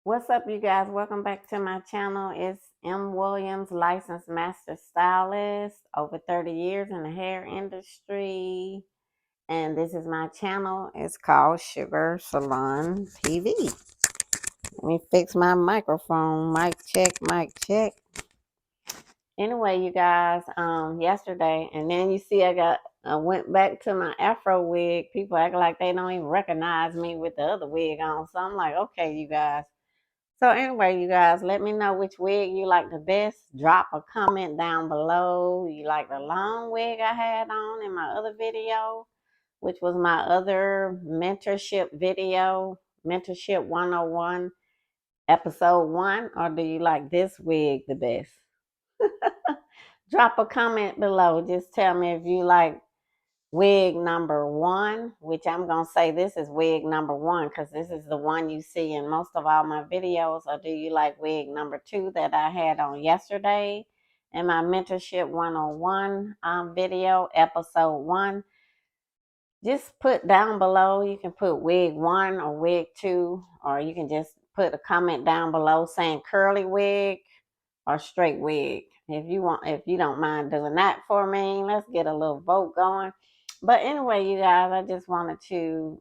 What's up, you guys? Welcome back to my channel. It's M. Williams, licensed master stylist, over 30 years in the hair industry. And this is my channel. It's called Sugar Salon TV. Let me fix my microphone. Mic check, mic check. Anyway, you guys, yesterday, and then you see I went back to my Afro wig. People act like they don't even recognize me with the other wig on. So I'm like, okay, you guys. So anyway, you guys, let me know which wig you like the best. Drop a comment down below. You like the long wig I had on in my other video, which was my other mentorship video, Mentorship 101, episode 1, or do you like this wig the best? Drop a comment below. Just tell me if you like wig number 1, which I'm going to say this is wig number 1 because this is the one you see in most of all my videos. Or do you like wig number 2 that I had on yesterday in my Mentorship 101 video, episode 1? Just put down below. You can put wig 1 or wig 2, or you can just put a comment down below saying curly wig or straight wig. If you don't mind doing that for me, let's get a little vote going. But anyway, you guys, I just wanted to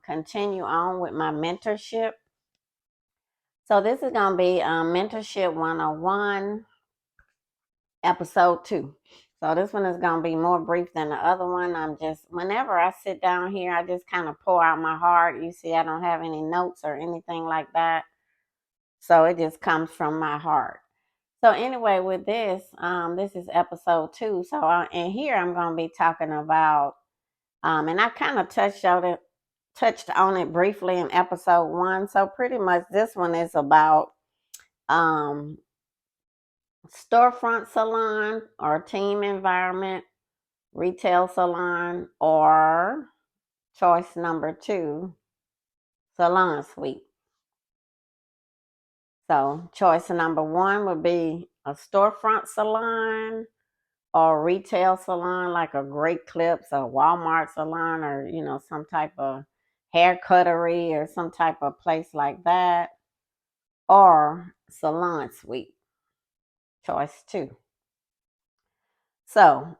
continue on with my mentorship. So this is going to be Mentorship 101, episode 2. So this one is going to be more brief than the other one. Whenever I sit down here, I just kind of pour out my heart. You see, I don't have any notes or anything like that. So it just comes from my heart. So anyway, with this, this is episode 2. So and here I'm going to be talking about, and I kind of touched on it briefly in episode 1. So pretty much this one is about storefront salon or team environment, retail salon, or choice number 2, salon suite. So choice number 1 would be a storefront salon or retail salon, like a Great Clips, a Walmart salon, or some type of hair cuttery or some type of place like that, or salon suite, choice 2. So,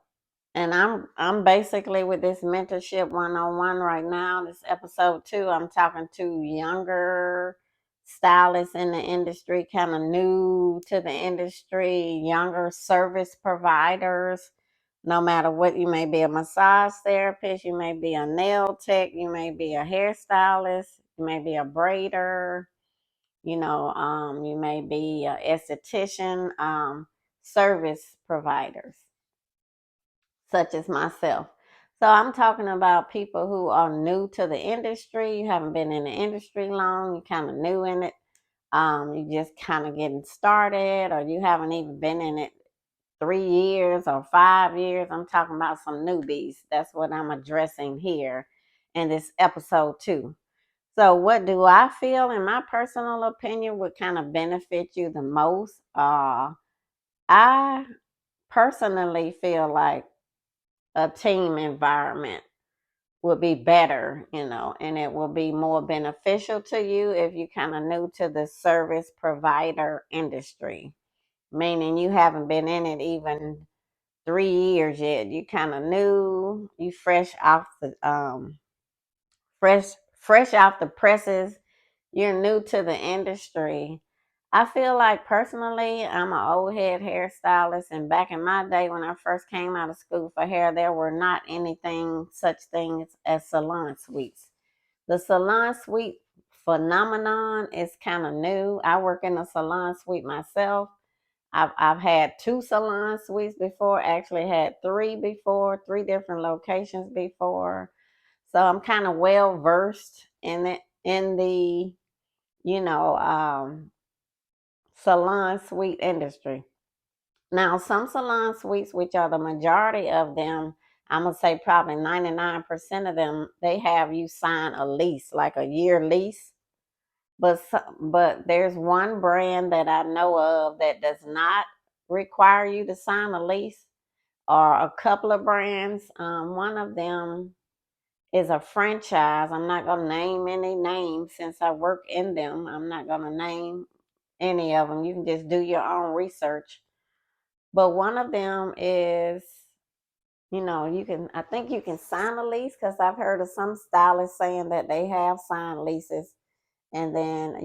and I'm basically with this mentorship 101 right now. This episode 2, I'm talking to younger stylists in the industry, kind of new to the industry, younger service providers. No matter what, you may be a massage therapist, you may be a nail tech, you may be a hairstylist, you may be a braider, you may be an esthetician, service providers, such as myself. So I'm talking about people who are new to the industry. You haven't been in the industry long, you're kind of new in it. You just kind of getting started, or you haven't even been in it 3 years or 5 years. I'm talking about some newbies. That's what I'm addressing here in this episode 2. So what do I feel, in my personal opinion, would kind of benefit you the most? I personally feel like a team environment would be better, and it will be more beneficial to you if you kind of new to the service provider industry, meaning you haven't been in it even 3 years yet. You kind of new. You fresh off the fresh off the presses. You're new to the industry. I feel like personally, I'm an old head hairstylist, and back in my day when I first came out of school for hair, there were not such things as salon suites. The salon suite phenomenon is kind of new. I work in a salon suite myself. I've had 2 salon suites before, actually had 3 before, 3 different locations before. So I'm kind of well versed in it, in the, you know, salon suite industry. Now, some salon suites, which are the majority of them, I'm going to say probably 99% of them, they have you sign a lease, like a year lease. But there's one brand that I know of that does not require you to sign a lease, or a couple of brands. One of them is a franchise. I'm not going to name any names since I work in them. I'm not going to name any of them. You can just do your own research. But one of them is, I think you can sign a lease, because I've heard of some stylists saying that they have signed leases, and then,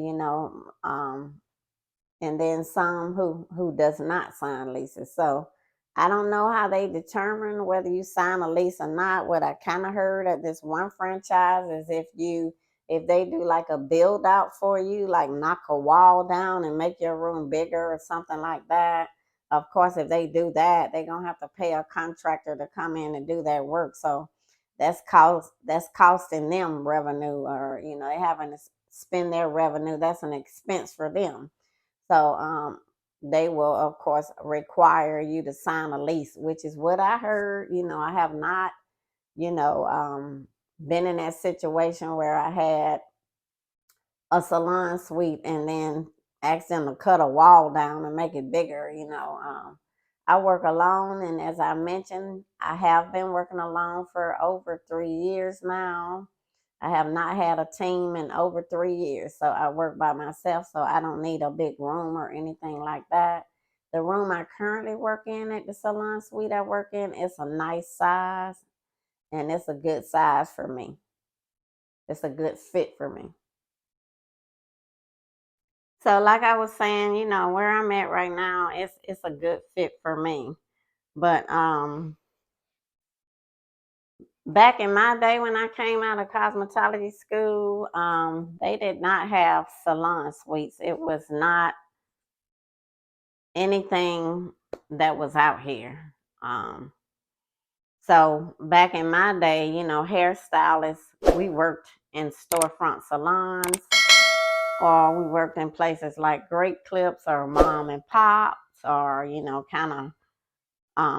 and then some who does not sign leases. So I don't know how they determine whether you sign a lease or not. What I kind of heard at this one franchise is if they do like a build out for you, like knock a wall down and make your room bigger or something like that. Of course, if they do that, they're gonna have to pay a contractor to come in and do that work. So that's costing them revenue, or they having to spend their revenue. That's an expense for them. So they will, of course, require you to sign a lease, which is what I heard. I have not, you know, um, been in that situation where I had a salon suite and then asked them to cut a wall down and make it bigger. I work alone, and as I mentioned, I have been working alone for over 3 years now. I have not had a team in over 3 years, so I work by myself, so I don't need a big room or anything like that. The room I currently work in at the salon suite I work in is a nice size, and it's a good size for me. It's a good fit for me. So, like I was saying, where I'm at right now, it's a good fit for me. But back in my day when I came out of cosmetology school, they did not have salon suites. It was not anything that was out here. So back in my day, hairstylists, we worked in storefront salons, or we worked in places like Great Clips or Mom and Pops, or kind of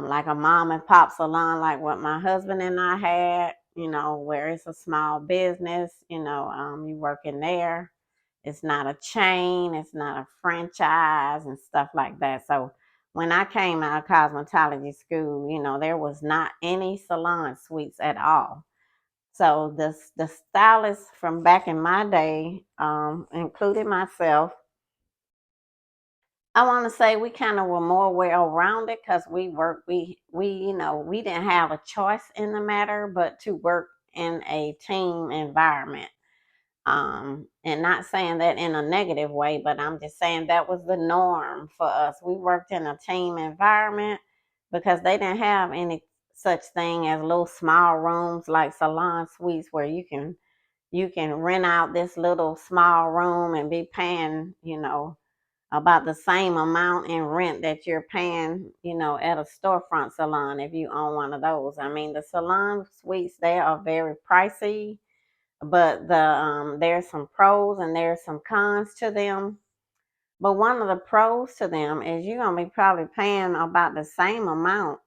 like a mom and pop salon, like what my husband and I had, where it's a small business. You work in there. It's not a chain, it's not a franchise and stuff like that. So when I came out of cosmetology school, there was not any salon suites at all. So the stylists from back in my day, including myself, I want to say we kind of were more well rounded, because we didn't have a choice in the matter but to work in a team environment. And not saying that in a negative way, but I'm just saying that was the norm for us. We worked in a team environment because they didn't have any such thing as little small rooms like salon suites, where you can rent out this little small room and be paying, about the same amount in rent that you're paying, at a storefront salon if you own one of those. I mean, the salon suites, they are very pricey, but there's some pros and there's some cons to them. But one of the pros to them is you're gonna be probably paying about the same amount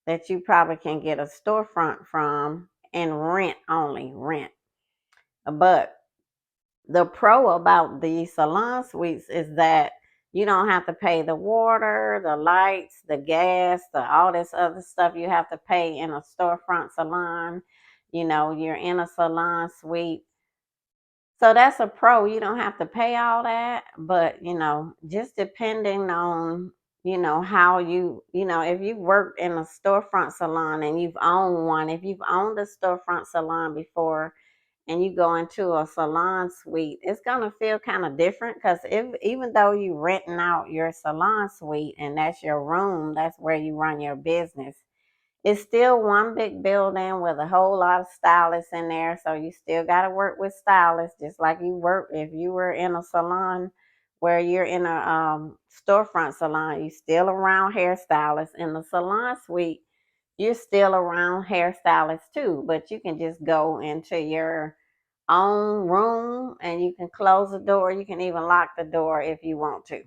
that you probably can get a storefront from in rent. But the pro about the salon suites is that you don't have to pay the water, the lights, the gas, all this other stuff you have to pay in a storefront salon. You're in a salon suite. So that's a pro. You don't have to pay all that, but just depending on, how if you've worked in a storefront salon and you've owned one, if you've owned a storefront salon before, and you go into a salon suite, it's gonna feel kind of different, because even though you renting out your salon suite and that's your room, that's where you run your business, it's still one big building with a whole lot of stylists in there. So you still got to work with stylists, just like you work if you were in a salon where you're in a storefront salon. You still around hairstylists. In the salon suite, you're still around hairstylists too, but you can just go into your own room and you can close the door. You can even lock the door if you want to.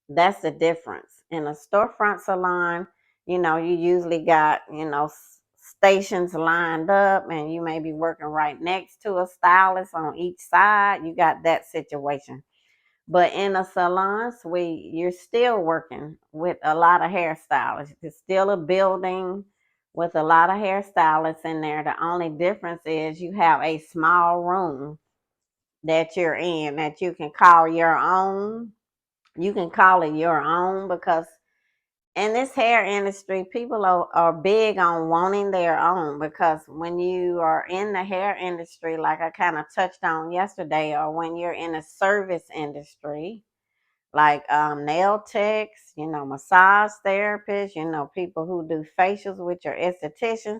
That's the difference. In a storefront salon, you usually got, stations lined up, and you may be working right next to a stylist on each side. You got that situation. But in a salon suite, you're still working with a lot of hairstylists. It's still a building with a lot of hairstylists in there. The only difference is you have a small room that you're in that you can call your own. You can call it your own because in this hair industry, people are big on wanting their own, because when you are in the hair industry, like I kind of touched on yesterday, or when you're in a service industry, like nail techs, massage therapists, people who do facials, which are estheticians,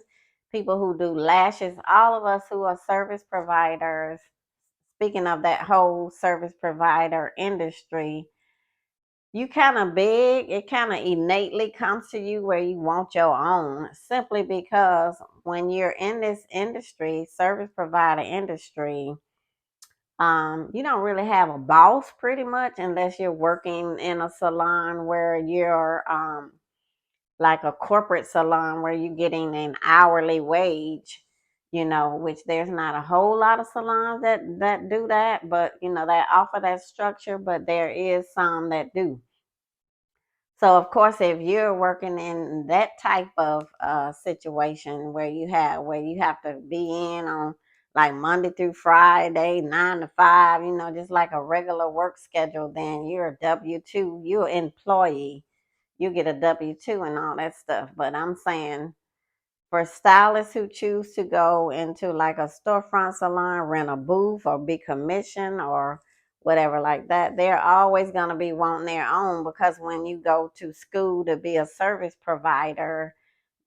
people who do lashes, all of us who are service providers. Speaking of that whole service provider industry, you kind of big, it kind of innately comes to you where you want your own, simply because when you're in this industry, service provider industry, you don't really have a boss pretty much, unless you're working in a salon where you're like a corporate salon where you're getting an hourly wage, which there's not a whole lot of salons that do that, but that offer that structure, but there is some that do. So of course, if you're working in that type of situation where you have to be in on like Monday through Friday, 9 to 5, just like a regular work schedule, then you're a W-2, you're an employee. You get a W-2 and all that stuff. But I'm saying, for stylists who choose to go into like a storefront salon, rent a booth, or be commissioned or whatever like that, they're always going to be wanting their own, because when you go to school to be a service provider,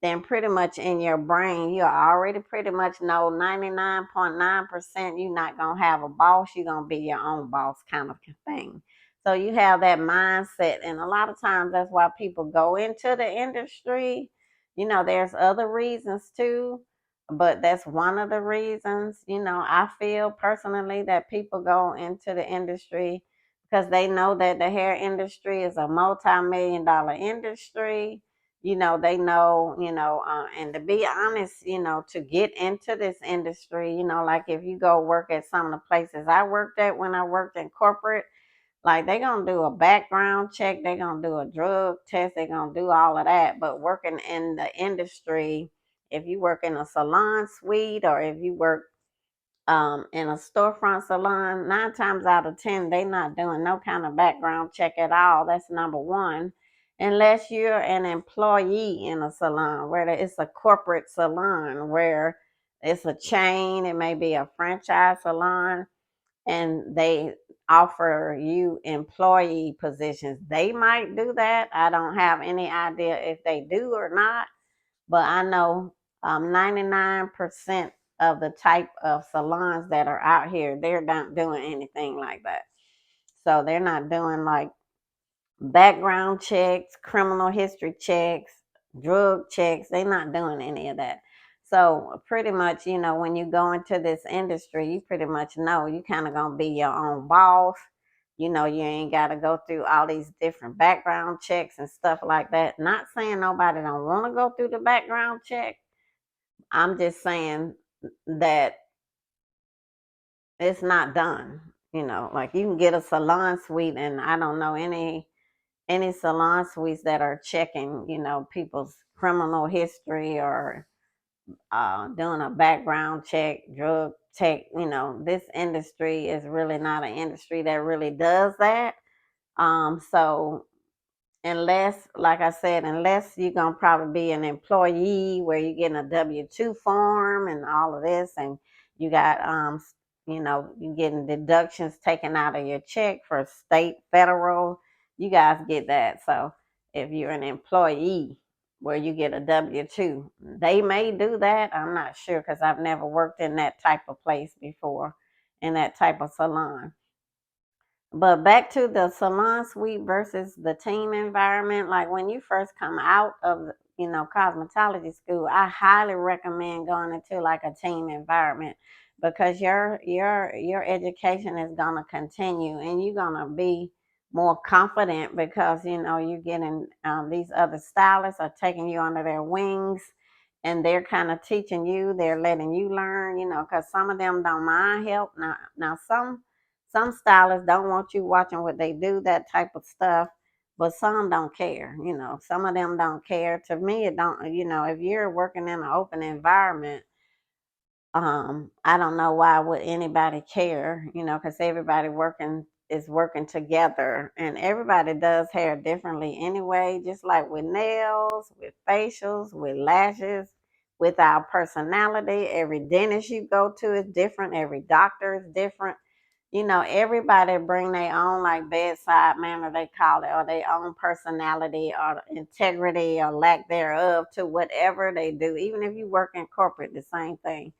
then pretty much in your brain, you already pretty much know 99.9% you're not going to have a boss. You're going to be your own boss, kind of thing. So you have that mindset. And a lot of times that's why people go into the industry. There's other reasons too, but that's one of the reasons. I feel personally that people go into the industry because they know that the hair industry is a multi-million-dollar industry. They know, and to be honest, to get into this industry, like if you go work at some of the places I worked at when I worked in corporate, like they're going to do a background check, they're going to do a drug test, they're going to do all of that. But working in the industry, if you work in a salon suite, or if you work in a storefront salon, 9 times out of 10, they not doing no kind of background check at all. That's number one. Unless you're an employee in a salon, where it's a corporate salon, where it's a chain, it may be a franchise salon, and they offer you employee positions. They might do that. I don't have any idea if they do or not, but I know 99% of the type of salons that are out here, they're not doing anything like that. So they're not doing like background checks, criminal history checks, drug checks. They're not doing any of that. So pretty much, when you go into this industry, you pretty much know you kind of gonna be your own boss. You ain't got to go through all these different background checks and stuff like that. Not saying nobody don't want to go through the background check. I'm just saying that it's not done. Like you can get a salon suite, and I don't know any salon suites that are checking, people's criminal history, or doing a background check, drug check. This industry is really not an industry that really does that. So unless, like I said, unless you're going to probably be an employee where you're getting a W-2 form and all of this, and you got, you're getting deductions taken out of your check for state, federal, you guys get that. So if you're an employee where you get a W-2, they may do that. I'm not sure, because I've never worked in that type of place before, in that type of salon. But back to the salon suite versus the team environment. Like when you first come out of, cosmetology school, I highly recommend going into like a team environment, because your education is gonna continue, and you're gonna be more confident, because you're getting these other stylists are taking you under their wings, and they're kind of teaching you, they're letting you learn, because some of them don't mind help. Now some stylists don't want you watching what they do, that type of stuff. but some don't care. Some of them don't care. To me, it don't. If you're working in an open environment, I don't know why would anybody care, because everybody working is working together, and everybody does hair differently anyway, just like with nails, with facials, with lashes, with our personality. Every dentist you go to is different, every doctor is different. Everybody bring their own like bedside manner, they call it, or their own personality or integrity or lack thereof to whatever they do. Even if you work in corporate, the same thing.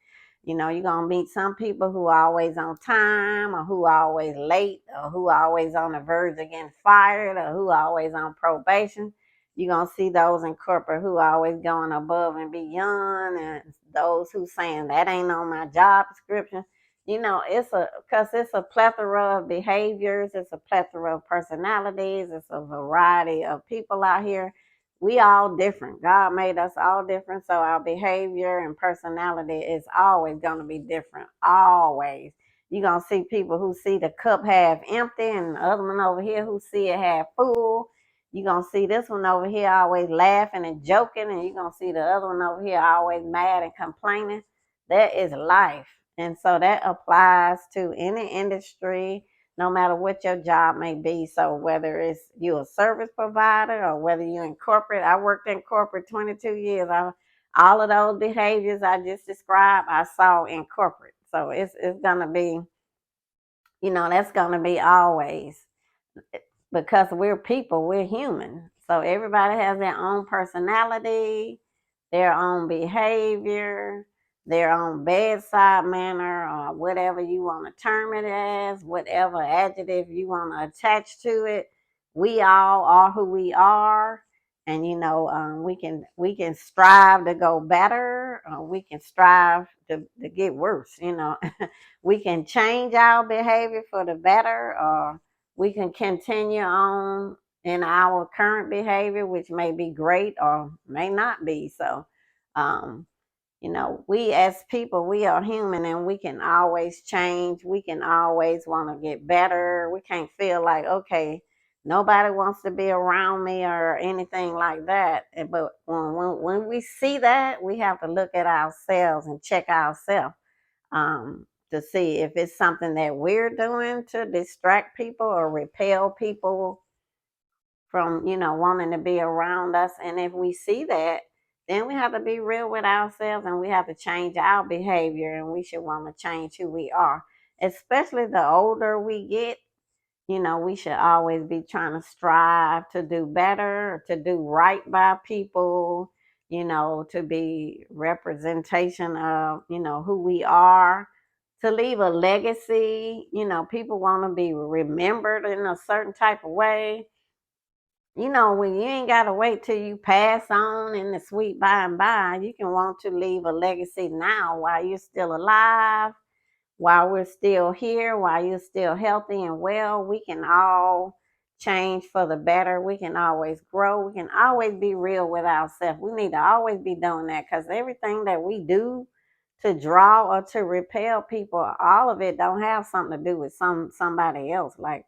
You're gonna meet some people who are always on time, or who are always late, or who are always on the verge of getting fired, or who are always on probation. You're gonna see those in corporate who are always going above and beyond, and those who saying that ain't on my job description. It's a plethora of behaviors, it's a plethora of personalities, it's a variety of people out here. We all different. God made us all different, so our behavior and personality is always going to be different. Always. You're going to see people who see the cup half empty, and the other one over here who see it half full. You're going to see this one over here always laughing and joking, and you're going to see the other one over here always mad and complaining. That is life. And so that applies to any industry, no matter what your job may be. So whether it's you a service provider or whether you're in corporate, I worked in corporate 22 years. All of those behaviors I just described, I saw in corporate. So it's gonna be, that's gonna be always, because we're people, we're human. So everybody has their own personality, their own behavior, their own bedside manner, or whatever you want to term it as, whatever adjective you want to attach to it. We all are who we are, and we can strive to go better, or we can strive to get worse. We can change our behavior for the better, or we can continue on in our current behavior, which may be great or may not be. So, we as people, we are human, and we can always change. We can always want to get better. We can't feel like, okay, nobody wants to be around me or anything like that. But when we see that, we have to look at ourselves and check ourselves, to see if it's something that we're doing to distract people or repel people from, wanting to be around us. And if we see that, then we have to be real with ourselves, and we have to change our behavior, and we should want to change who we are. Especially the older we get, we should always be trying to strive to do better, to do right by people, to be representation of, who we are, to leave a legacy. People want to be remembered in a certain type of way. When you ain't got to wait till you pass on in the sweet by and by, you can want to leave a legacy now while you're still alive, while we're still here, while you're still healthy and well. We can all change for the better. We can always grow. We can always be real with ourselves. We need to always be doing that, because everything that we do to draw or to repel people, all of it don't have something to do with somebody else. Like,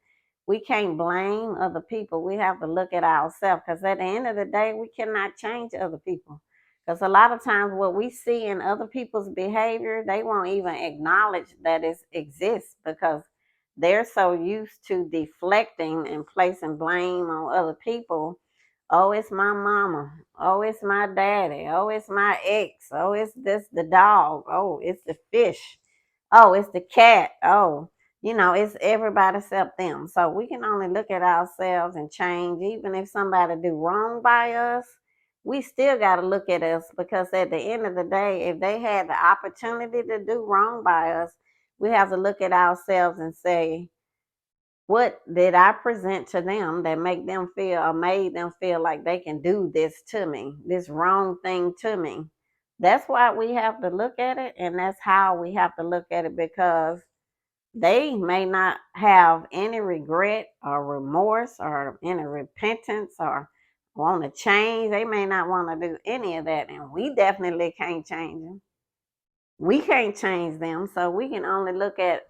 we can't blame other people. We have to look at ourselves, because at the end of the day, we cannot change other people. Because a lot of times what we see in other people's behavior, they won't even acknowledge that it exists, because they're so used to deflecting and placing blame on other people. Oh, it's my mama. Oh, it's my daddy. Oh, it's my ex. Oh, it's this the dog. Oh, it's the fish. Oh, it's the cat. Oh, it's everybody except them. So we can only look at ourselves and change. Even if somebody do wrong by us, we still got to look at us, because at the end of the day, if they had the opportunity to do wrong by us, we have to look at ourselves and say, what did I present to them that make them feel, or made them feel like they can do this to me, this wrong thing to me? That's why we have to look at it, and that's how we have to look at it, because they may not have any regret or remorse or any repentance or want to change. They may not want to do any of that, and we definitely can't change them. We can't change them, so we can only look at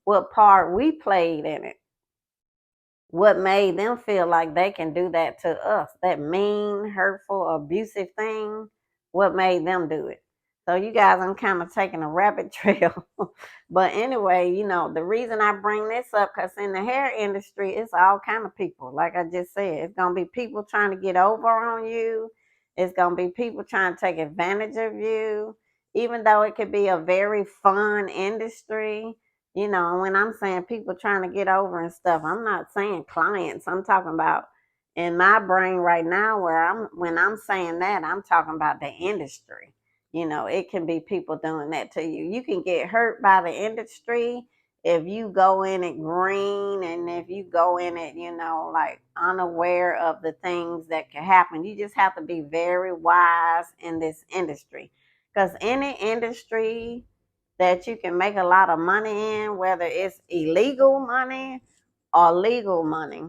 what part we played in it. what made them feel like they can do that to us, that mean, hurtful, abusive thing, what made them do it. So you guys, I'm kind of taking a rabbit trail. But anyway, the reason I bring this up, because in the hair industry, it's all kind of people. Like I just said, it's going to be people trying to get over on you. It's going to be people trying to take advantage of you, even though it could be a very fun industry. When I'm saying people trying to get over and stuff, I'm not saying clients. I'm talking about in my brain right now when I'm saying that, I'm talking about the industry. It can be people doing that to you. You can get hurt by the industry if you go in it green, and if you go in it, like unaware of the things that can happen. You just have to be very wise in this industry, because any industry that you can make a lot of money in, whether it's illegal money or legal money.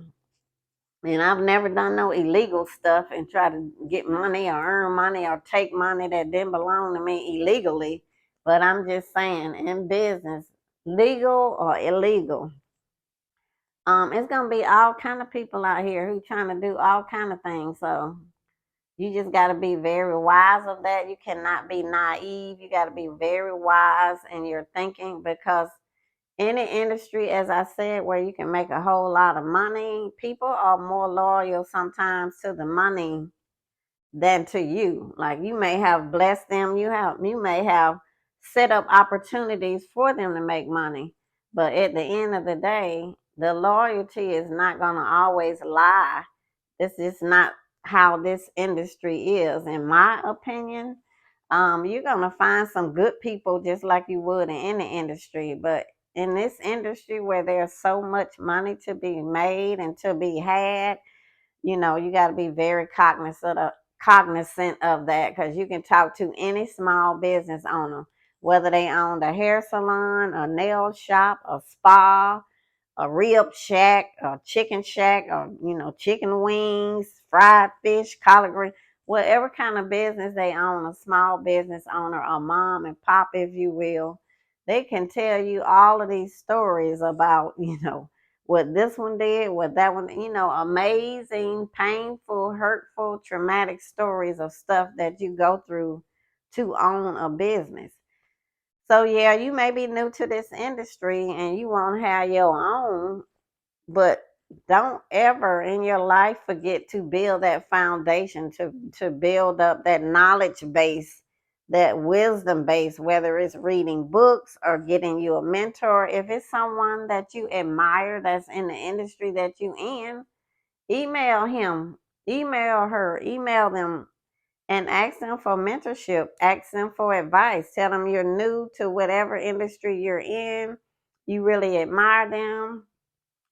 And I've never done no illegal stuff and try to get money or earn money or take money that didn't belong to me illegally. But I'm just saying, in business, legal or illegal, it's gonna be all kind of people out here who trying to do all kind of things. So you just got to be very wise of that. You cannot be naive. You got to be very wise in your thinking, because any industry, as I said, where you can make a whole lot of money, people are more loyal sometimes to the money than to you. Like, you may have blessed them, you may have set up opportunities for them to make money, but at the end of the day, the loyalty is not going to always lie. This is not how this industry is, in my opinion. You're gonna find some good people just like you would in any industry, but in this industry where there's so much money to be made and to be had, you got to be very cognizant of that, because you can talk to any small business owner, whether they own a hair salon, a nail shop, a spa, a rib shack, a chicken shack, or chicken wings, fried fish, collard green, whatever kind of business they own, a small business owner, a mom and pop, if you will, they can tell you all of these stories about, what this one did, what that one, amazing, painful, hurtful, traumatic stories of stuff that you go through to own a business. So yeah, you may be new to this industry and you won't have your own, but don't ever in your life forget to build that foundation, to build up that knowledge base, that wisdom base, whether it's reading books or getting you a mentor. If it's someone that you admire that's in the industry that you in, email him, email her, email them, and ask them for mentorship, ask them for advice. Tell them you're new to whatever industry you're in, you really admire them.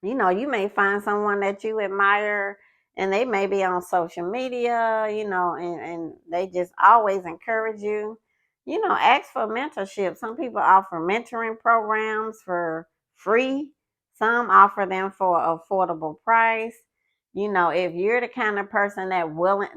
You may find someone that you admire, and they may be on social media, and they just always encourage you. Ask for mentorship. Some people offer mentoring programs for free. Some offer them for an affordable price. If you're the kind of person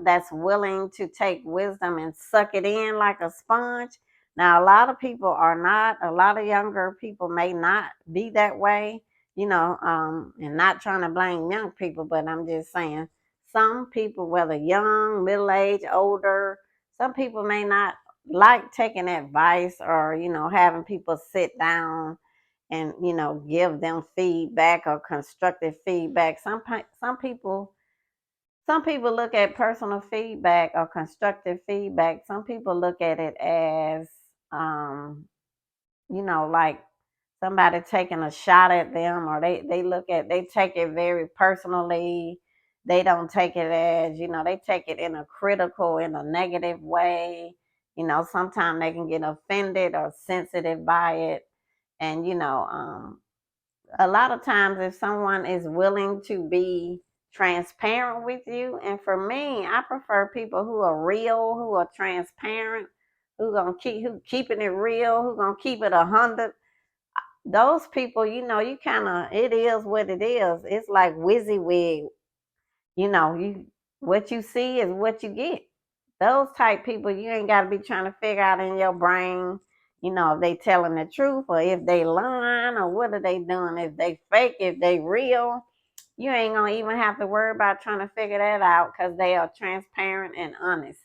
that's willing to take wisdom and suck it in like a sponge. Now, a lot of people are not. A lot of younger people may not be that way, and not trying to blame young people, but I'm just saying some people, whether young, middle aged, older, some people may not like taking advice, or, having people sit down and, give them feedback or constructive feedback. Some people look at personal feedback or constructive feedback. Some people look at it as, like somebody taking a shot at them, or they take it very personally. They don't take it as, they take it in a critical, in a negative way. Sometimes they can get offended or sensitive by it. And a lot of times, if someone is willing to be transparent with you, and for me, I prefer people who are real, who are transparent, who keeping it real, who gonna keep it 100. Those people, you kind of, it is what it is. It's like WYSIWYG, you what you see is what you get. Those type people, you ain't got to be trying to figure out in your brain, if they telling the truth or if they lying or what are they doing, if they fake, if they real. you ain't gonna even have to worry about trying to figure that out because they are transparent and honest.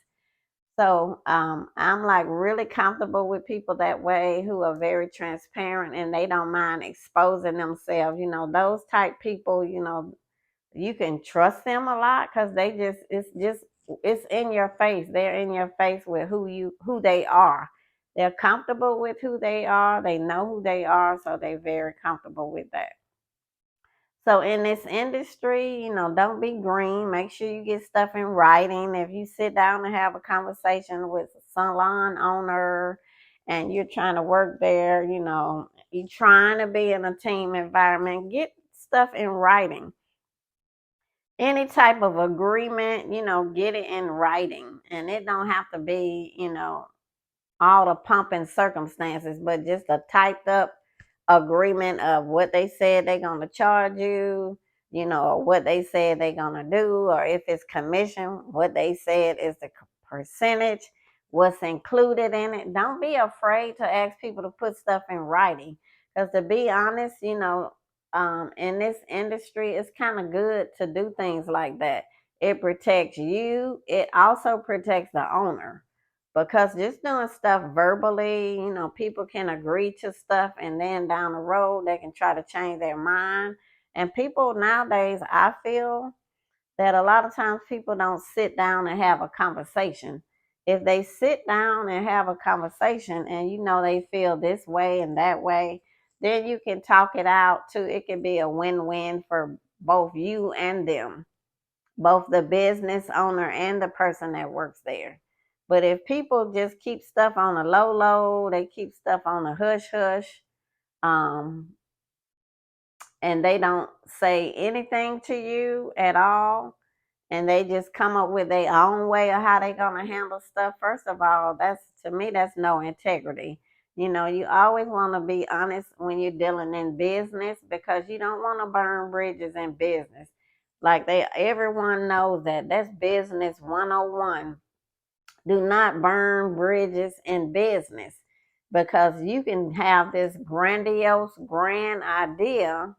So I'm like really comfortable with people that way who are very transparent and they don't mind exposing themselves. Those type people, you can trust them a lot because it's in your face. They're in your face with who they are. They're comfortable with who they are. They know who they are, so they're very comfortable with that. So in this industry, don't be green. Make sure you get stuff in writing. If you sit down and have a conversation with a salon owner and you're trying to work there, you're trying to be in a team environment, get stuff in writing. Any type of agreement, get it in writing. And it don't have to be, all the pomp and circumstances, but just a typed up agreement of what they said they're going to charge you, or what they said they're going to do, or if it's commission, what they said is the percentage, what's included in it. Don't be afraid to ask people to put stuff in writing. Because to be honest, in this industry, it's kind of good to do things like that. It protects you, it also protects the owner because just doing stuff verbally, people can agree to stuff and then down the road they can try to change their mind. And people nowadays, I feel that a lot of times people don't sit down and have a conversation. If they sit down and have a conversation and they feel this way and that way, then you can talk it out too. It can be a win-win for both you and them, both the business owner and the person that works there. But if people just keep stuff on a low low, they keep stuff on a hush hush, um, and they don't say anything to you at all, and they just come up with their own way of how they're gonna handle stuff. First of all, that's to me, that's no integrity. You always want to be honest when you're dealing in business because you don't want to burn bridges in business. Like everyone knows that's business 101. Do not burn bridges in business because you can have this grandiose, grand idea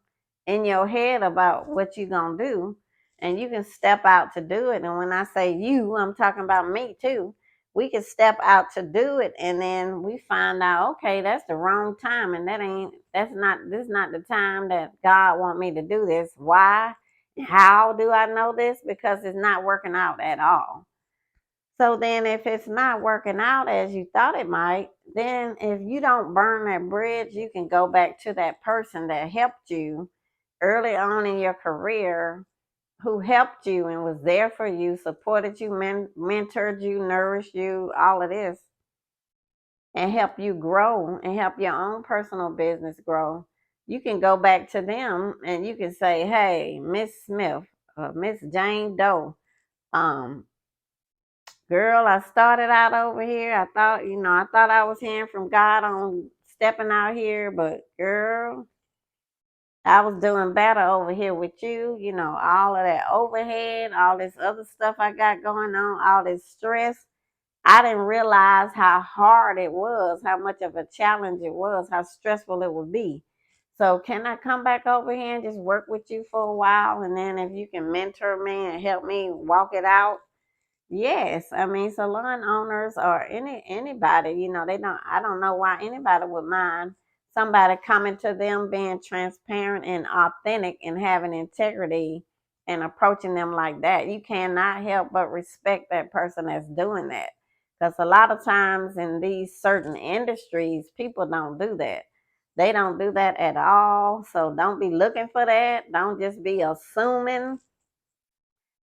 in your head about what you're going to do, and you can step out to do it. And when I say you, I'm talking about me too. We can step out to do it, and then we find out, okay, that's the wrong time, and this is not the time that God want me to do this. Why? How do I know this? Because it's not working out at all. So then if it's not working out as you thought it might, then if you don't burn that bridge, you can go back to that person that helped you early on in your career, who helped you and was there for you, supported you, mentored you, nourished you, all of this, and help you grow and help your own personal business grow. You can go back to them and you can say, hey, Miss Smith, Miss Jane Doe, um, girl, I started out over here. I thought I was hearing from God on stepping out here, but girl, I was doing better over here with you. All of that overhead, all this other stuff I got going on, all this stress. I didn't realize how hard it was, how much of a challenge it was, how stressful it would be. So can I come back over here and just work with you for a while? And then if you can mentor me and help me walk it out. Yes, I mean salon owners or anybody, they don't. I don't know why anybody would mind somebody coming to them being transparent and authentic and having integrity and approaching them like that. You cannot help but respect that person that's doing that. Because a lot of times in these certain industries, people don't do that. They don't do that at all. So don't be looking for that. Don't just be assuming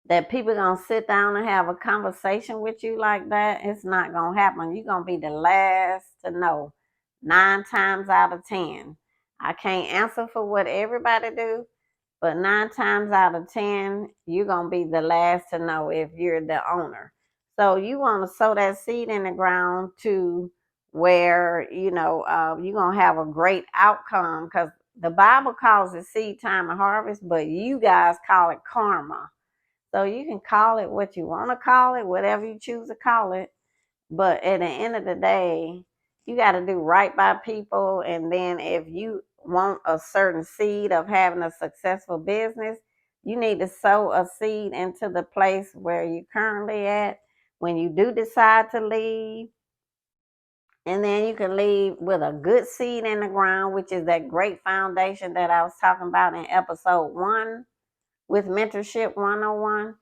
that people gonna sit down and have a conversation with you like that. It's not gonna happen. You're gonna be the last to know, 9 times out of 10. I can't answer for what everybody do, but 9 times out of 10, you're gonna be the last to know if you're the owner. So you want to sow that seed in the ground to where you're gonna have a great outcome, because the Bible calls it seed time and harvest, but you guys call it karma. So you can call it what you want to call it, whatever you choose to call it. But at the end of the day, you got to do right by people. And then if you want a certain seed of having a successful business, You need to sow a seed into the place where you're currently at when you do decide to leave. And then you can leave with a good seed in the ground, which is that great foundation that I was talking about in episode 1 with Mentorship 101.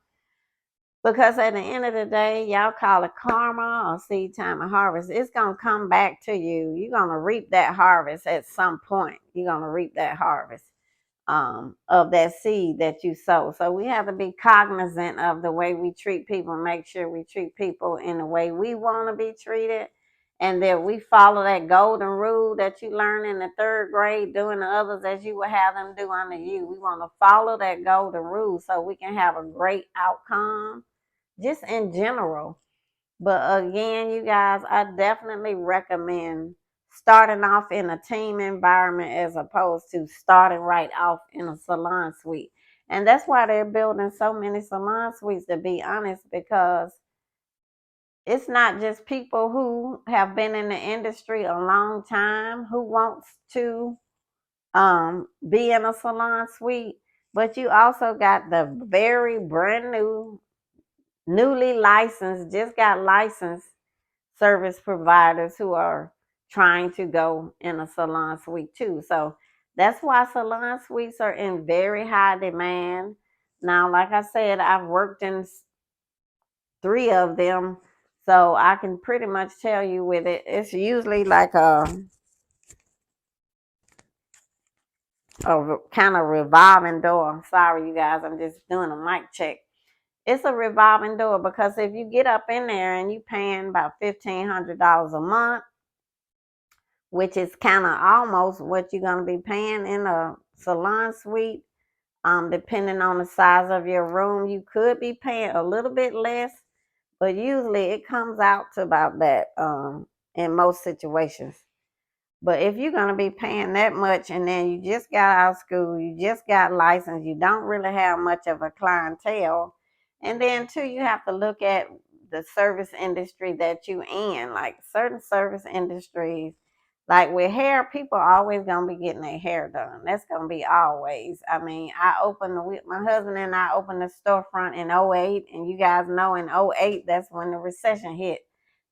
Because at the end of the day, y'all call it karma or seed time and harvest. It's going to come back to you. You're going to reap that harvest at some point. You're going to reap that harvest of that seed that you sow. So we have to be cognizant of the way we treat people, make sure we treat people in the way we want to be treated, and that we follow that golden rule that you learn in the 3rd grade, doing to others as you would have them do unto you. We want to follow that golden rule so we can have a great outcome just in general. But again, you guys, I definitely recommend starting off in a team environment as opposed to starting right off in a salon suite. And that's why they're building so many salon suites, to be honest, because it's not just people who have been in the industry a long time who wants to be in a salon suite, but you also got the very brand new, newly licensed, just got licensed service providers who are trying to go in a salon suite too. So that's why salon suites are in very high demand. Now, like I said, I've worked in 3 of them, so I can pretty much tell you with it, it's usually like a kind of revolving door. I'm sorry, you guys, I'm just doing a mic check. It's a revolving door because if you get up in there and you paying about $1,500 a month, which is kind of almost what you're going to be paying in a salon suite. Depending on the size of your room, you could be paying a little bit less, but usually it comes out to about that in most situations. But if you're going to be paying that much and then you just got out of school, you just got licensed, you don't really have much of a clientele. And then, too, you have to look at the service industry that you in. Like certain service industries, like with hair, people are always going to be getting their hair done. That's going to be always. I mean, my husband and I opened the storefront in '08, and you guys know in '08, that's when the recession hit,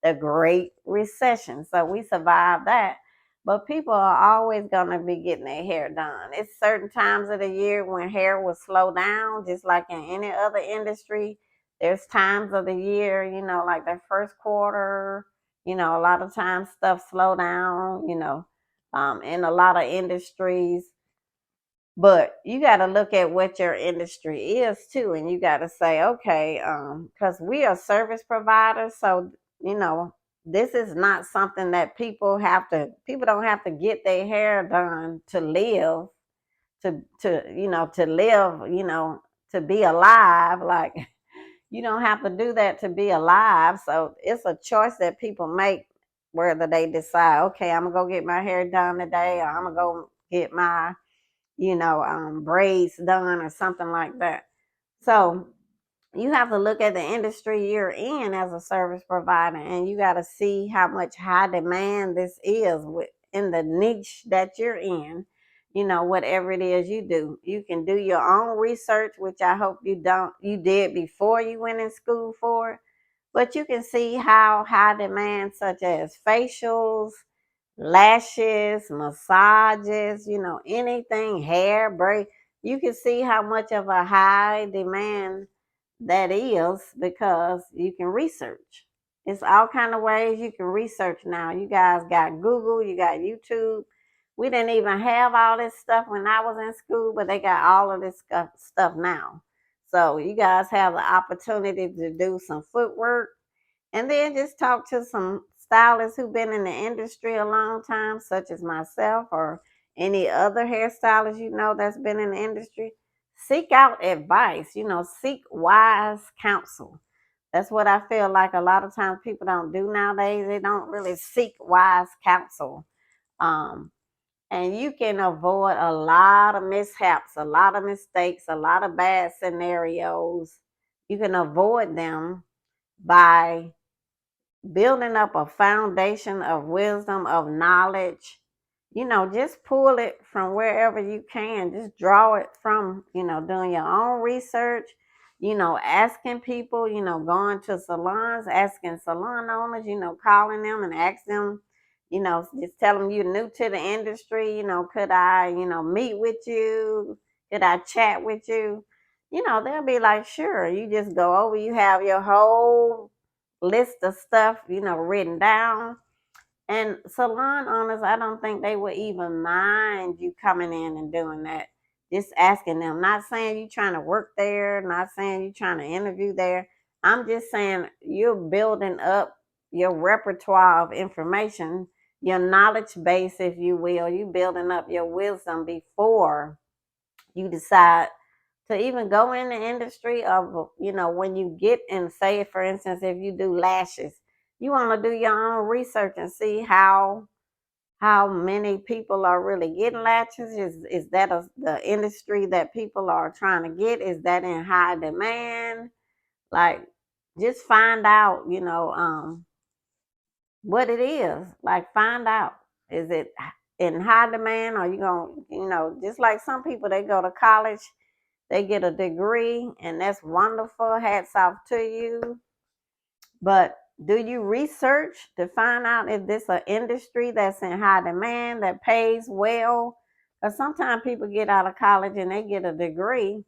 the Great Recession. So we survived that. But people are always going to be getting their hair done. It's certain times of the year when hair will slow down, just like in any other industry. There's times of the year, like the first quarter, a lot of times stuff slow down, in a lot of industries. But you got to look at what your industry is too, and you got to say, okay, because we are service providers, so you know this is not something that people don't have to get their hair done to live, to live, to be alive. Like you don't have to do that to be alive. So it's a choice that people make, whether they decide, okay, I'm gonna go get my hair done today, or I'm gonna go get my braids done or something like that. So you have to look at the industry you're in as a service provider, and you got to see how much high demand this is in the niche that you're in. Whatever it is you do, you can do your own research, which I hope you did before you went in school for it. But you can see how high demand, such as facials, lashes, massages, anything, hair, braid. You can see how much of a high demand that is because you can research. It's all kind of ways you can research now. You guys got Google, you got YouTube. We didn't even have all this stuff when I was in school, but they got all of this stuff now. So you guys have the opportunity to do some footwork and then just talk to some stylists who've been in the industry a long time, such as myself or any other hairstylist that's been in the industry. Seek out advice, seek wise counsel. That's what I feel like a lot of times people don't do nowadays. They don't really seek wise counsel. Um, and you can avoid a lot of mishaps, a lot of mistakes, a lot of bad scenarios. You can avoid them by building up a foundation of wisdom, of knowledge, just pull it from wherever you can. Just draw it from, doing your own research, asking people, going to salons, asking salon owners, calling them and ask them, just tell them you're new to the industry, could I, meet with you? Could I chat with you? They'll be like, sure. You just go over, you have your whole list of stuff, written down, and salon owners, I don't think they would even mind you coming in and doing that. Just asking them. Not saying you trying to work there, not saying you trying to interview there. I'm just saying you're building up your repertoire of information, your knowledge base, if you will. You building up your wisdom before you decide to even go in the industry of, when you get in, say, for instance, if you do lashes, you want to do your own research and see how many people are really getting lashes. Is that the industry that people are trying to get? Is that in high demand? Like, just find out, what it is. Like, find out, is it in high demand? Or you going to, just like some people, they go to college, they get a degree, and that's wonderful. Hats off to you. But do you research to find out if this an industry that's in high demand, that pays well? Because sometimes people get out of college and they get a degree,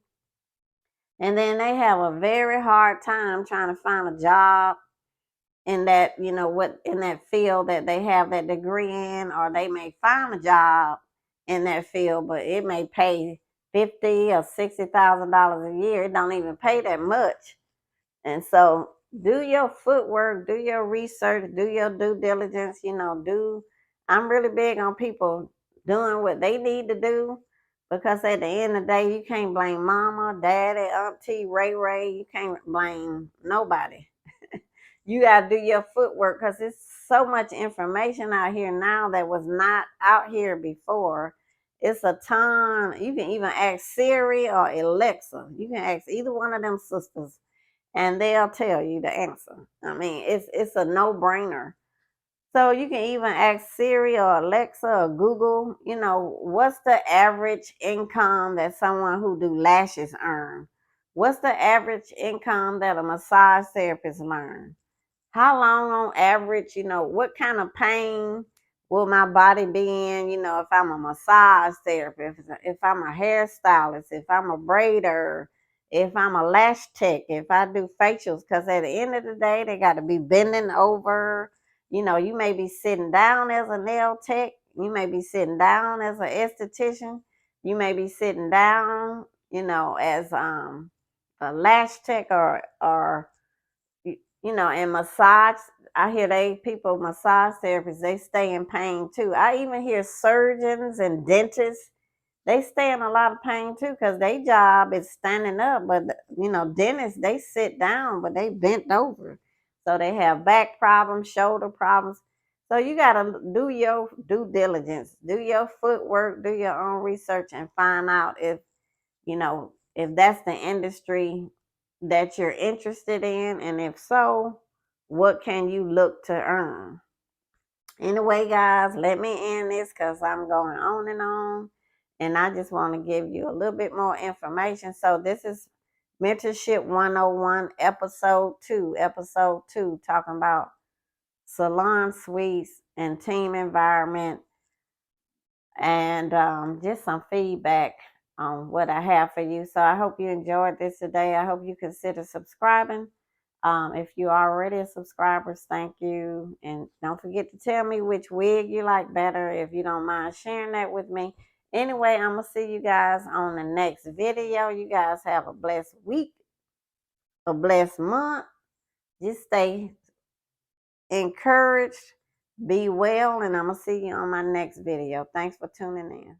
and then they have a very hard time trying to find a job in that, what in that field that they have that degree in, or they may find a job in that field, but it may pay $50,000 or $60,000 a year. It don't even pay that much. And so do your footwork, do your research, do your due diligence, I'm really big on people doing what they need to do, because at the end of the day, you can't blame mama, daddy, auntie, Ray. You can't blame nobody. You got to do your footwork, because there's so much information out here now that was not out here before. It's a ton. You can even ask Siri or Alexa. You can ask either one of them sisters and they'll tell you the answer. I mean, it's a no-brainer. So you can even ask Siri or Alexa or Google, what's the average income that someone who do lashes earn? What's the average income that a massage therapist earn? How long on average, what kind of pain will my body be in, if I'm a massage therapist, if I'm a hairstylist, if I'm a braider, if I'm a lash tech, if I do facials, because at the end of the day, they got to be bending over. You may be sitting down as a nail tech. You may be sitting down as an esthetician. You may be sitting down, as a lash tech, or and massage. I hear massage therapists, they stay in pain too. I even hear surgeons and dentists, they stay in a lot of pain too, because their job is standing up. But dentists, they sit down, but they bent over. So they have back problems, shoulder problems. So you gotta do your due diligence, do your footwork, do your own research, and find out if that's the industry that you're interested in, and if so, what can you look to earn? Anyway, guys, let me end this because I'm going on and on, and I just want to give you a little bit more information. So this is Mentorship 101, episode 2, talking about salon suites and team environment, and just some feedback on what I have for you. So I hope you enjoyed this today. I hope you consider subscribing. If you're already a subscriber, thank you. And don't forget to tell me which wig you like better, if you don't mind sharing that with me. Anyway, I'm going to see you guys on the next video. You guys have a blessed week, a blessed month. Just stay encouraged, be well, and I'm going to see you on my next video. Thanks for tuning in.